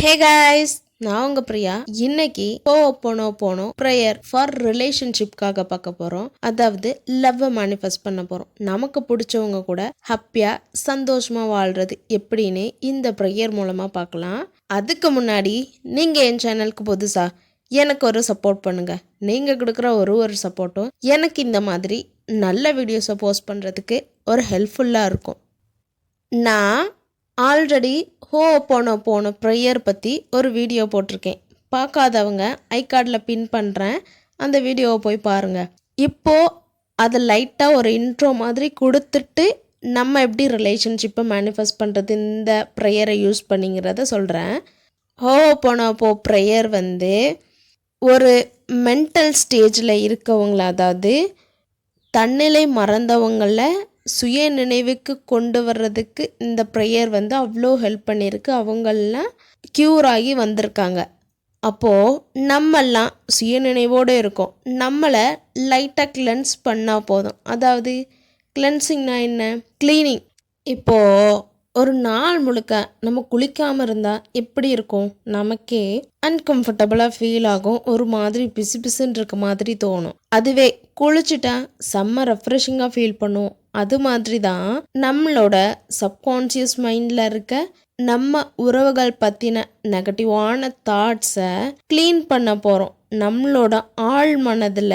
ஹே guys, நான் உங்க பிரியா. இன்னைக்கு போனோ ப்ரேயர் ஃபார் ரிலேஷன்ஷிப்காக பார்க்க போறோம். அதாவது லவ் மேனிஃபெஸ்ட் பண்ண போறோம். நமக்கு பிடிச்சவங்க கூட ஹாப்பியா சந்தோஷமா வாழ்றது எப்படின்னு இந்த ப்ரேயர் மூலமா பார்க்கலாம். அதுக்கு முன்னாடி நீங்க என் சேனலுக்கு புதுசா எனக்கு ஒரு சப்போர்ட் பண்ணுங்க. நீங்க கொடுக்குற ஒரு சப்போர்ட்டும் எனக்கு இந்த மாதிரி நல்ல வீடியோஸை போஸ்ட் பண்றதுக்கு ஒரு ஹெல்ப்ஃபுல்லா இருக்கும். நான் ஆல்ரெடி போனோ ப்ரேயர் பற்றி ஒரு வீடியோ போட்டிருக்கேன். பார்க்காதவங்க ஐகார்டில் பின் பண்ணுறேன், அந்த வீடியோவை போய் பாருங்கள். இப்போது அதை லைட்டாக ஒரு இன்ட்ரோ மாதிரி கொடுத்துட்டு நம்ம எப்படி ரிலேஷன்ஷிப்பை மேனிஃபெஸ்ட் பண்ணுறது இந்த ப்ரேயரை யூஸ் பண்ணிங்கிறத சொல்கிறேன். போனோ ப்ரேயர் ஒரு மென்டல் ஸ்டேஜில் இருக்கவங்கள, அதாவது தன்னிலை மறந்தவங்களை சுய நினைவுக்கு கொண்டு வர்றதுக்கு இந்த ப்ரேயர் அவ்வளோ ஹெல்ப் பண்ணியிருக்கு. அவங்கெல்லாம் க்யூர் ஆகி வந்திருக்காங்க. அப்போது நம்மெல்லாம் சுய நினைவோடு இருக்கோம். நம்மளை லைட்டாக கிளென்ஸ் பண்ணால் போதும். அதாவது கிளென்சிங்னா என்ன? க்ளீனிங். இப்போது ஒரு நாள் முழுக்க நம்ம குளிக்காமல் இருந்தால் எப்படி இருக்கும்? நமக்கே அன்கம்ஃபர்டபுளாக ஃபீல் ஆகும். ஒரு மாதிரி பிசு பிசுன்னு இருக்க மாதிரி தோணும். அதுவே குளிச்சுட்டா செம்ம ரெஃப்ரெஷிங்காக ஃபீல் பண்ணுவோம். அது மாதிரி தான் நம்மளோட சப்கான்ஷியஸ் மைண்டில் இருக்க நம்ம உறவுகள் பற்றின நெகட்டிவான தாட்ஸை க்ளீன் பண்ண போகிறோம். நம்மளோட ஆழ் மனதில்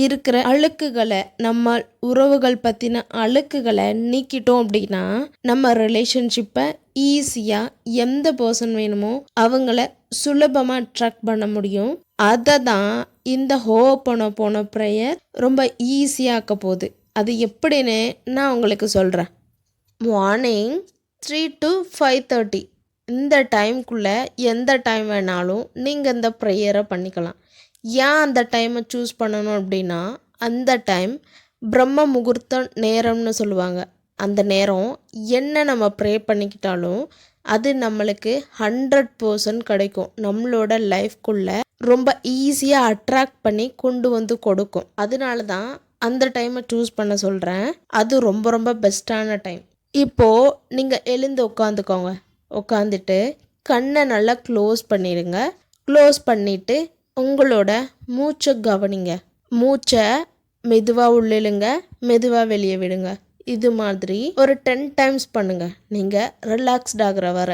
இருக்கிற அழுக்குகளை, நம்ம உறவுகள் பற்றின அழுக்குகளை நீக்கிட்டோம் அப்படின்னா நம்ம ரிலேஷன்ஷிப்பை ஈஸியாக எந்த பர்சன் வேணுமோ அவங்கள சுலபமாக அட்ராக்ட் பண்ண முடியும். அதை தான் இந்த போனோ ப்ரேயர் ரொம்ப ஈஸியாக்க போகுது. அது எப்படின்னு நான் உங்களுக்கு சொல்கிறேன். மார்னிங் 3 to 5:30 இந்த டைம்குள்ளே எந்த டைம் வேணாலும் நீங்கள் இந்த ப்ரேயரை பண்ணிக்கலாம். ஏன் அந்த டைமை சூஸ் பண்ணணும் அப்படின்னா, அந்த டைம் பிரம்ம முகூர்த்த நேரம்னு சொல்லுவாங்க. அந்த நேரம் என்ன நம்ம ப்ரே பண்ணிக்கிட்டாலும் அது நம்மளுக்கு 100% கிடைக்கும். நம்மளோட லைஃப்குள்ளே ரொம்ப ஈஸியாக அட்ராக்ட் பண்ணி கொண்டு வந்து கொடுக்கும். அதனால தான் அந்த டைமை சூஸ் பண்ண சொல்கிறேன். அது ரொம்ப ரொம்ப பெஸ்ட்டான டைம். இப்போது நீங்கள் எழுந்து உட்காந்துக்கோங்க. உட்காந்துட்டு கண்ணை நல்லா க்ளோஸ் பண்ணிடுங்க. க்ளோஸ் பண்ணிவிட்டு உங்களோட மூச்சை கவனிங்க. மூச்சை மெதுவாக உள்ளிழுங்க, மெதுவாக வெளியே விடுங்க. இது மாதிரி ஒரு 10 டைம்ஸ் பண்ணுங்கள். நீங்கள் ரிலாக்ஸ்ட் ஆகிற வர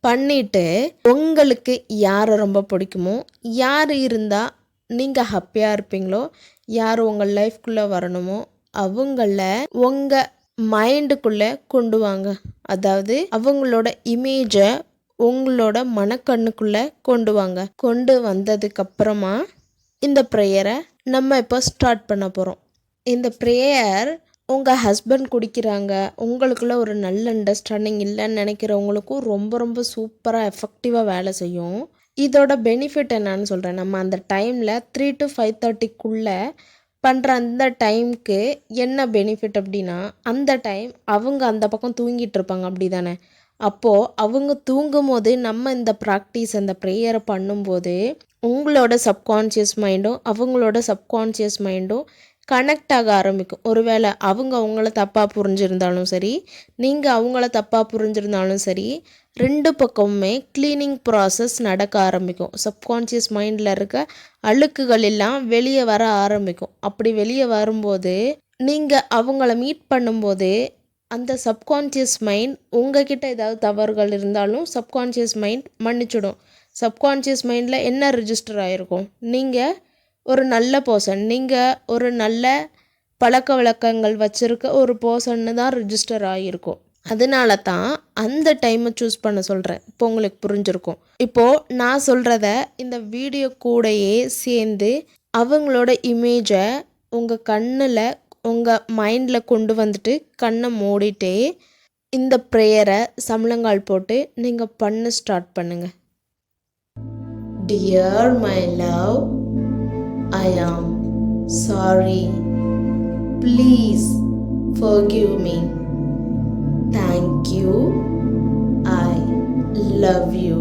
பண்ணிவிட்டு உங்களுக்கு யாரை ரொம்ப பிடிக்குமோ, யார் இருந்தால் நீங்கள் ஹாப்பியாக இருப்பீங்களோ, யார் உங்கள் லைஃப்குள்ளே வரணுமோ அவங்கள உங்கள் மைண்டுக்குள்ளே கொண்டு வாங்க. அதாவது அவங்களோட இமேஜை உங்களோட மனக்கண்ணுக்குள்ளே கொண்டு வாங்க. கொண்டு வந்ததுக்கப்புறமா இந்த ப்ரேயரை நம்ம இப்போ ஸ்டார்ட் பண்ண போகிறோம். இந்த ப்ரேயர் உங்கள் ஹஸ்பண்ட் குடிக்கிறாங்க, உங்களுக்குள்ள ஒரு நல்ல அண்டர்ஸ்டாண்டிங் இல்லைன்னு நினைக்கிறவங்களுக்கும் ரொம்ப ரொம்ப சூப்பராக எஃபெக்டிவாக வேலை செய்யும். இதோட பெனிஃபிட் என்னன்னு சொல்கிறேன். நம்ம அந்த டைமில் 3 to 5:30க்குள்ளே பண்ணுற அந்த டைமுக்கு என்ன பெனிஃபிட் அப்படின்னா, அந்த டைம் அவங்க அந்த பக்கம் தூங்கிட்டு இருப்பாங்க, அப்படி தானே? அப்போது அவங்க தூங்கும் போது நம்ம இந்த ப்ராக்டிஸ், அந்த ப்ரேயரை பண்ணும்போது உங்களோட சப்கான்ஷியஸ் மைண்டும் அவங்களோட சப்கான்ஷியஸ் மைண்டும் கனெக்ட் ஆக ஆரம்பிக்கும். ஒருவேளை அவங்க அவங்கள தப்பாக புரிஞ்சிருந்தாலும் சரி, நீங்கள் அவங்கள தப்பாக புரிஞ்சிருந்தாலும் சரி, 2 பக்கமுமே க்ளீனிங் ப்ராசஸ் நடக்க ஆரம்பிக்கும். சப்கான்ஷியஸ் மைண்டில் இருக்க அழுக்குகள் எல்லாம் வெளியே வர ஆரம்பிக்கும். அப்படி வெளியே வரும்போது நீங்கள் அவங்கள மீட் பண்ணும்போது அந்த சப்கான்ஷியஸ் மைண்ட் உங்ககிட்ட ஏதாவது தவறுகள் இருந்தாலும் சப்கான்ஷியஸ் மைண்ட் மன்னிச்சிடும். சப்கான்ஷியஸ் மைண்டில் என்ன ரிஜிஸ்டர் ஆகிருக்கும்? நீங்கள் ஒரு நல்ல பர்சன், நீங்கள் ஒரு நல்ல பழக்க வழக்கங்கள் வச்சுருக்க ஒரு பர்சன்னு தான் ரிஜிஸ்டர் ஆகியிருக்கும். அதனால தான் அந்த டைமை சூஸ் பண்ண சொல்கிறேன். இப்போ உங்களுக்கு புரிஞ்சிருக்கும். இப்போது நான் சொல்கிறத இந்த வீடியோ கூடயே சேர்ந்து அவங்களோட இமேஜை உங்கள் கண்ணில், உங்கள் மைண்டில் கொண்டு வந்துட்டு கண்ணை மூடிட்டே இந்த ப்ரேயரை சமளங்கால் போட்டு நீங்கள் பண்ண ஸ்டார்ட் பண்ணுங்கள். Dear my love, I am sorry. Please forgive me. Thank you. I love you.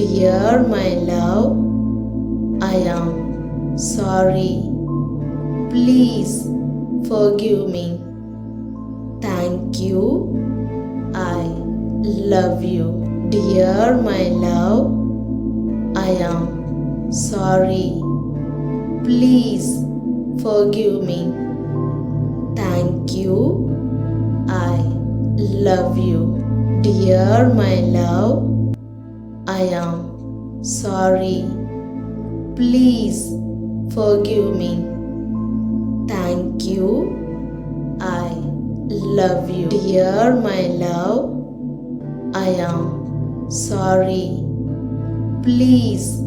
Dear my love, I am sorry. Please forgive me. Thank you. I love you. Dear my love, I am sorry. Please forgive me. Thank you. I love you. Dear my love, I am sorry. Please forgive me. Thank you. I love you. Dear my love, I am sorry. Please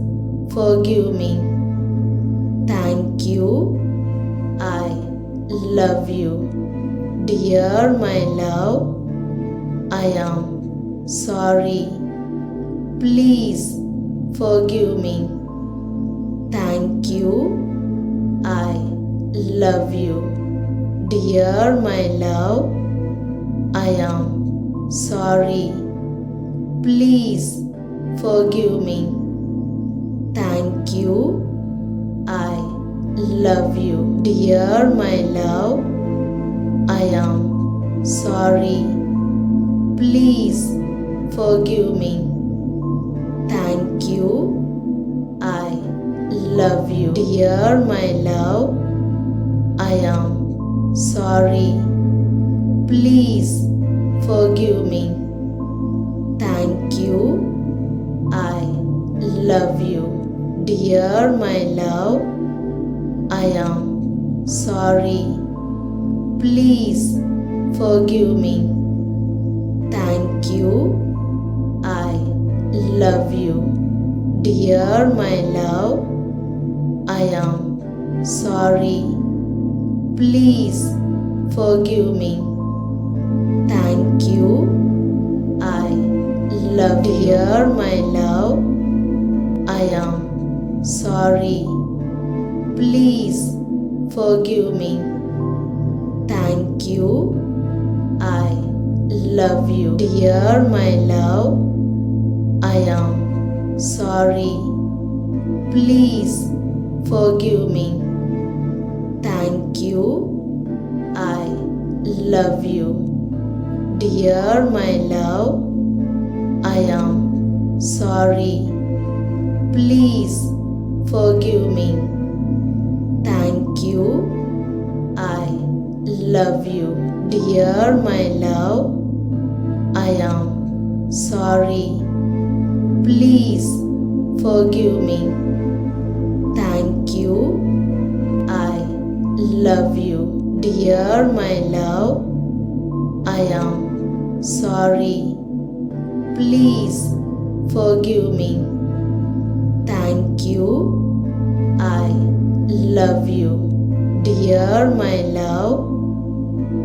forgive me. Thank you. I love you. Dear my love, I am sorry. Please forgive me. Thank you. I love you. Dear my love, I am sorry. Please forgive me. Thank you. I love you. Dear my love, I am sorry. Please forgive me. Thank you. I love you. Dear my love, I am sorry. Please forgive me. Thank you. I love you. Dear my love, I am sorry. Please forgive me. Thank you. I love you. Dear my love, I am sorry. Please forgive me. Thank you. I love. Dear my love, I am sorry. Please forgive me. Thank you. I love you. Dear my love, I am sorry. Please forgive me. Thank you. I love you. Dear my love, I am sorry. Please forgive me. Thank you. I love you. Dear my love, I am sorry. Please forgive me. Thank you. I love you. Dear my love, I am sorry. Please forgive me. Thank you. I love you. Dear my love,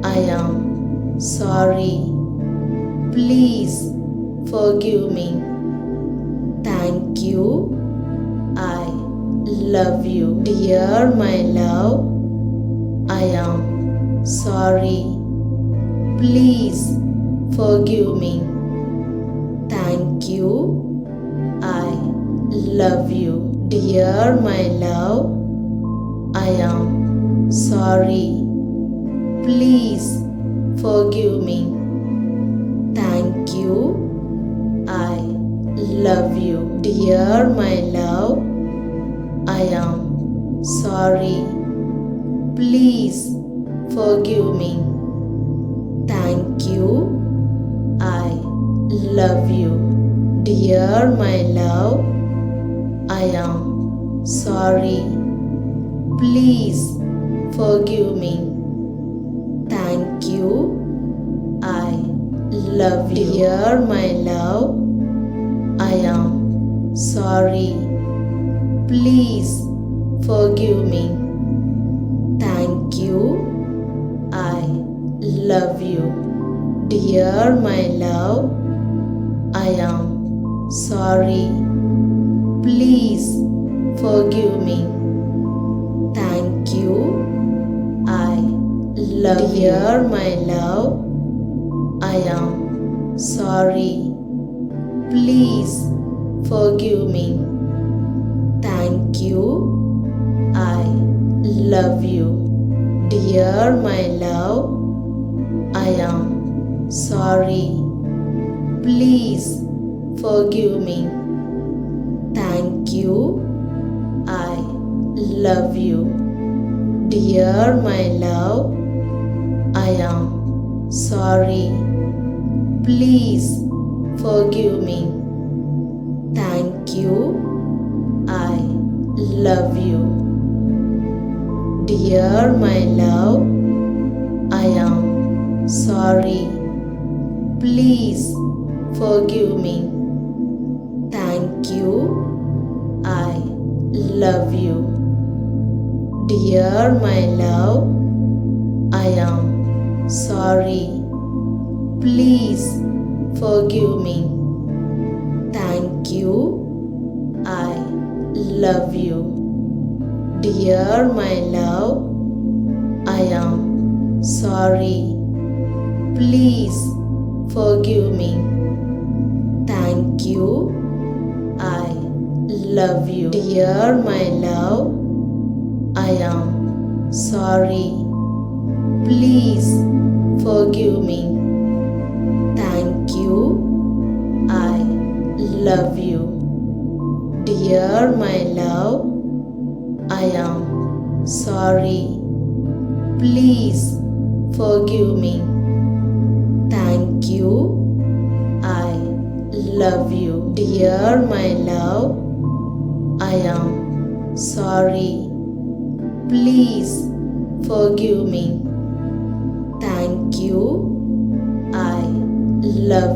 I am sorry. Please forgive me. Thank you. I love you. Dear my love, I am sorry. Please forgive me. Thank you. I love you. Dear my love, I am sorry. Please forgive me. Thank you. I love you. Dear my love, I am sorry. Please forgive me. Thank you. I love you. Dear my love, I am sorry. Please forgive me. Thank you. I love you. Dear my love, I am sorry. Please forgive me. Thank you. I love you. Dear my love, I am sorry. Please forgive me. Thank you. I love you. Dear my love, I am sorry. Please forgive me. Thank you. I love you. Dear my love, I am sorry. Please forgive me. Thank you. I love you. Dear my love, I am sorry. Please forgive me. Thank you. I love you. Dear my love, I am sorry. Please forgive me. Thank you. I love you. Dear my love, I am sorry. Please forgive me. Thank you. I love you. Dear my love, I am sorry. Please forgive me. Thank you. I love you. Dear my love, I am sorry. Please forgive me. Thank you. I love you. Dear my love, I am sorry. Please forgive me. Thank you. I love you. Dear my love, I am sorry. Please forgive me. Thank you. I love